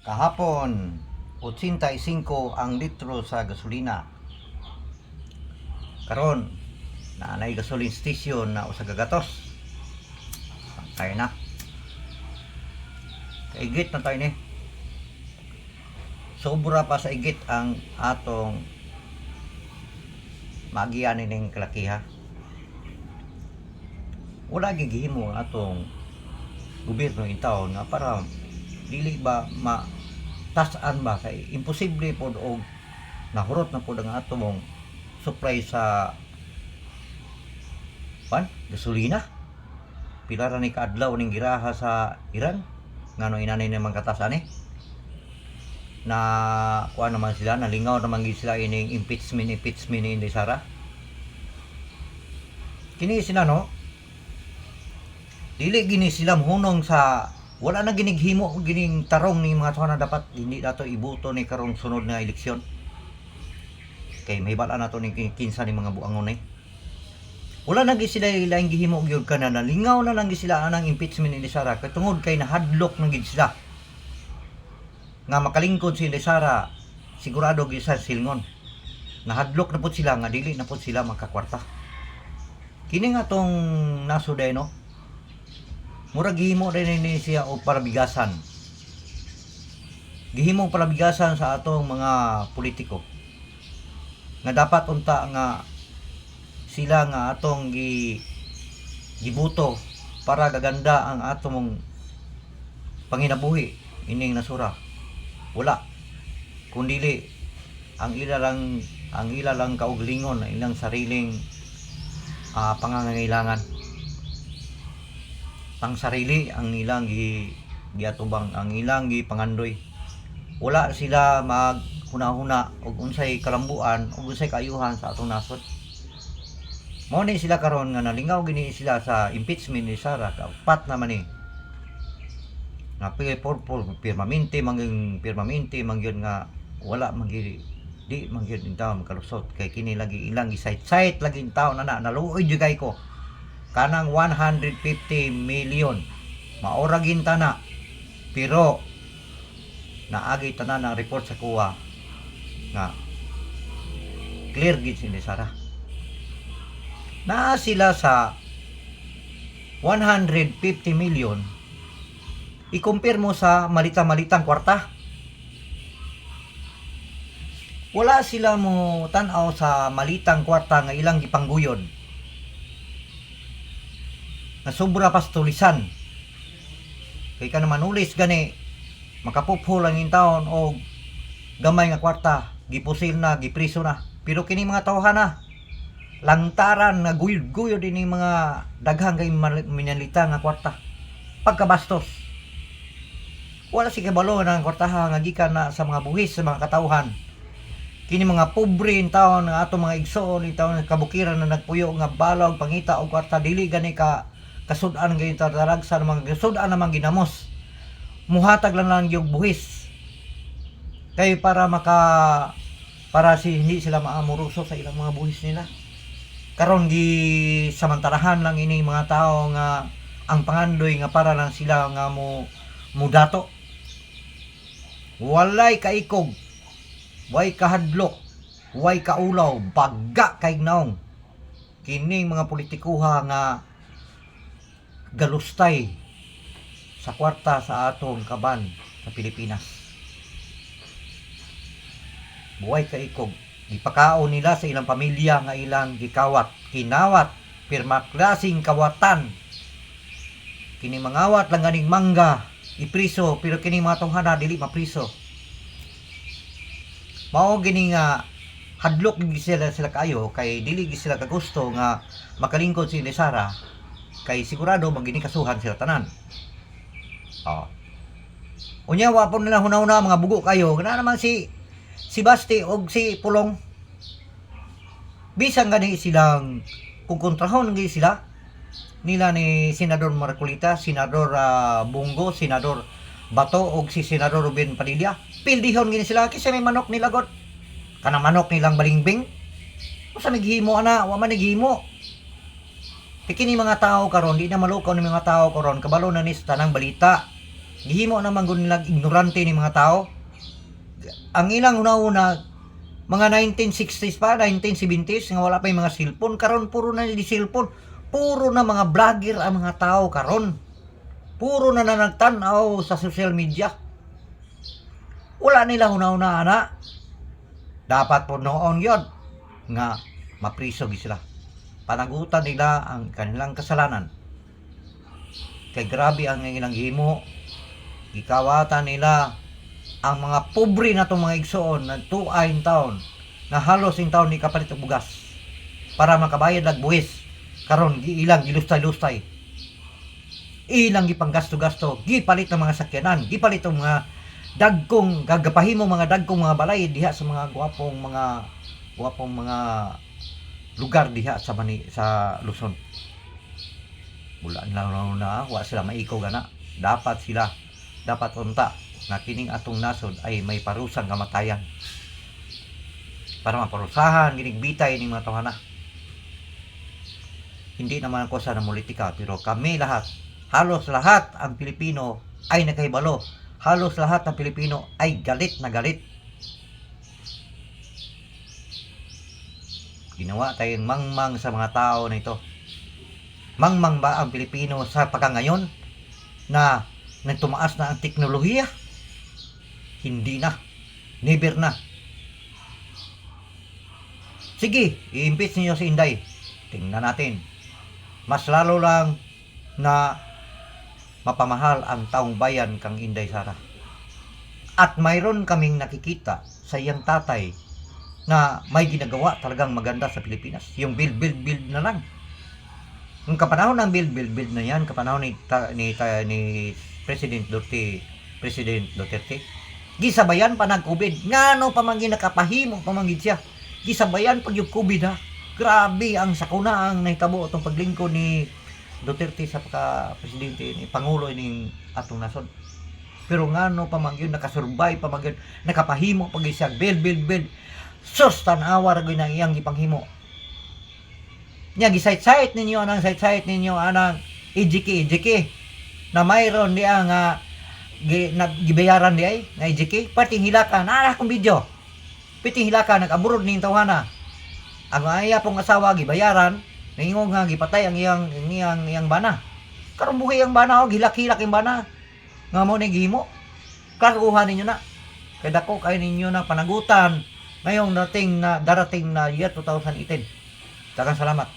Kahapon, 85 ang litro sa gasolina. Karon, naanay gasoline station na usa ka gatos. Pantay na. Kaigit na tayo ni. Sobra pa sa igit ang atong magiyan ning kalakiha. Wala gigihimo ang atong gobyerno in taon nga para dili ba tasan ba kay imposible pod og nahurot na pod ang atong supply sa gasolina. Pila ra ni kaadlaw ning giraha sa Iran ngano inanay naman katas ani na kuan naman sila, nalingaw naman gid sila ining impeachment ni Sara. Kini sila no, dili gini sila mohunong sa wala na ginighimo gining tarong ni mga tuwa na dapat hindi nato ibuto ni karong sunod na eleksyon. Kay may bala na to ni kinsa ni mga buangon wala na gid sila ilang gihimo gyud kana, nalingaw na lang gid sila anang impeachment ni Sara kay tungod kay nahadlok na gid sila nga makalingkod si Sara. Sigurado gid sa silngon nahadlok na pud sila nga dili na pud sila makakwarta. Kini nga tong nasuday no, mura gihimo din ni siya og parabigasan. Gihimo parabigasan sa atong mga politiko nga dapat unta nga sila nga atong gibuto para gaganda ang atong panginabuhi ining nasura. Wala kundili ang ila lang kauglingon ang ilang sariling pangangailangan. Ang sarili ang ilang giatubang, ang ilang gipangandoy. Wala sila maghuna-huna og unsay kalambuan og unsay kaayuhan sa atong nasod. Mao ni sila karon nga nalingaw gini sila sa impeachment ni Sara. Kaupat naman ni nga pirmamente mangyud nga wala mangyud di mangyud in taon makalusot kay kini lagi ilang gisayt lagi in taon na naluoy jud kay ko kanang 150 million maura ginta na, pero naagi tanan ang report sa kuha nga clear gid si Sara. Na sila sa 150 million i-compare mo sa malita-malitang kwarta. Wala sila mo tan-aw sa malitang kwarta nga ilang gipangguyod na sobra pa sa tulisan. Kay ka naman ulis gani makapupho lang in taon o gamay nga kwarta, gipusil na, gipriso na. Pero kini mga tawhan na lantaran nga guyod-guyod ini mga daghang kay minalita nga kwarta. Pagkabastos. Wala si kabalo ng kwartaha nga gikan na sa mga buhis sa mga katawhan. Kini mga pobre in taon nga ato mga igsoon in taon kabukiran na nagpuyo nga balog pangita og kwarta dili gani ka kasud-an gayud taragsan mga kasud-an namang ginamos. Muhatag lang yung buhis. Kay para hindi sila maamuruso sa ilang mga buhis nila. Karon gi samantarahan lang ini mga tao nga ang pangandoy nga para lang sila nga mudato. Walay kaikog, way kahadlok, way kaulaw, bagga kay naong. Kini mga politikuha nga galustay sa kwarta sa atong kaban sa Pilipinas. Buhay kaikog, gipakaon nila sa ilang pamilya nga ilang gikawat, kinawat, pirma klaseng kawatan. Kini mangawat lang ganing mangga, ipriso, pero kini mga tunghana dili mapriso. Mao gini nga hadlok gid sila kayo kay dili gid sila kagusto nga makalingkod si Sara kay sigurado magini kasuhan sila tanan. Unya wa po nila hunahuna mga bugo kayo kana naman si Basti og si Pulong. Bisan gani silang kung kontrahon gid sila nila ni Senador Marcolita, Senador Bungo, Senador Bato og si Senador Ruben Padilla. Pildihon gini sila kasi may manok nila god. Kanang manok nilang balingbing. Usa naghimo ana, wa man naghimo. Kini mga tao karon di na malukaw ni mga tao karon kabalo na ni sa tanang balita. Gihimo naman gud nila ignorante ni mga tao. Ang ilang una-una mga 1960s pa, 1970s nga wala pa yung mga cellphone, karon puro na di cellphone. Puro na mga vlogger ang mga tao karon. Puro na nagtan-aw sa social media. Wala nila una-una ana. Dapat po noon yon nga mapriso gi sila. Panagutan nila ang kanilang kasalanan. Kay grabe ang ilang himo. Gikawatan nila ang mga pobre na itong mga igsoon na tuay in taon na halos in taon ni kapalit og bugas para makabayad lag buwis. Karon ilang gilustay-lustay. Ilang gipang gasto-gasto, gipalit ng mga sakyanan, gipalit ng mga dagkong gagapahimo mga dagkong mga balay diha sa mga guwapong mga lugar diha sa sa Luzon. Wala na wa sila maikaw gana. Dapat unta na kining atong nasod ay may parusang kamatayan para maparusahan ginigbitay ning mga tawhana. Hindi naman ako sa politika, pero kami lahat, halos lahat ang Pilipino ay nakahibalo. Halos lahat ng Pilipino ay galit na galit. Ginawa tayong mangmang sa mga tao na ito. Mangmang ba ang Pilipino sa pagkangayon na nagtumaas na ang teknolohiya? Hindi na. Never na. Sige, i-impeach niyo si Inday. Tingnan natin. Mas lalo lang na mapamahal ang taong bayan kang Inday Sara. At mayroon kaming nakikita sa iyang tatay na may ginagawa talagang maganda sa Pilipinas. Yung build na lang. Yung kapanahon ng build na yan, kapanahon ni President Duterte, gisabayan pa nag-COVID. Ngano pa man ginakapahimo pa man siya. Gisabayan pag yung COVID ha. Grabe ang sakuna ang nahitabo itong paglingkod ni Duterte sa pagka-presidente ni Pangulo ning atong nasod. Pero ngano pa man yun, nakasurvive pa man yun, nakapahimo pag siya build. Sus, tanawa ra gyud nang iyang gipanghimo. Nya gisayt-sayt ninyo anang EJK na mayroon diya nga gibayaran di ay na EJK pati hilakan akong video. Pati hilakan nag-aburod ning tawhana. Ang aya pong asawa gibayaran, ningong nga gipatay ang iyang bana. Karon buhi ang bana og hilak-hilak ang bana. Nga mo ni gihimo. Kakuha ninyo na. Kay dako kay ninyo na panagutan ngayong darating na year 2018. Daghang salamat.